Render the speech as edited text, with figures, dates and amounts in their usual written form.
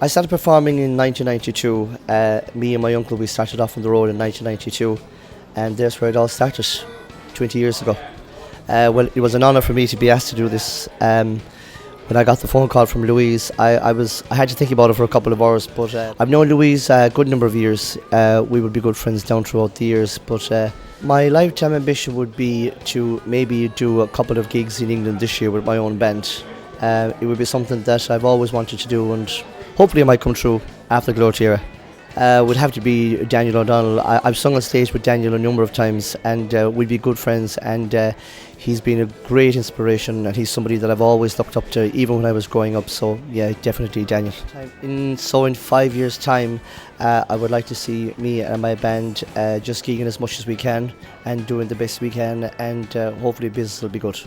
I started performing in 1992. Me and my uncle, we started off on the road in 1992, and there's where it all started, 20 years ago. Well, it was an honour for me to be asked to do this. When I got the phone call from Louise, I had to think about it for a couple of hours, but I've known Louise a good number of years. We would be good friends down throughout the years, but my lifetime ambition would be to maybe do a couple of gigs in England this year with my own band. It would be something that I've always wanted to do, and hopefully it might come true after Glór Tíre. Would have to be Daniel O'Donnell. I've sung on stage with Daniel a number of times, and we'd be good friends, and he's been a great inspiration, and he's somebody that I've always looked up to even when I was growing up, so yeah, definitely Daniel. In 5 years time, I would like to see me and my band just gigging as much as we can and doing the best we can, and hopefully business will be good.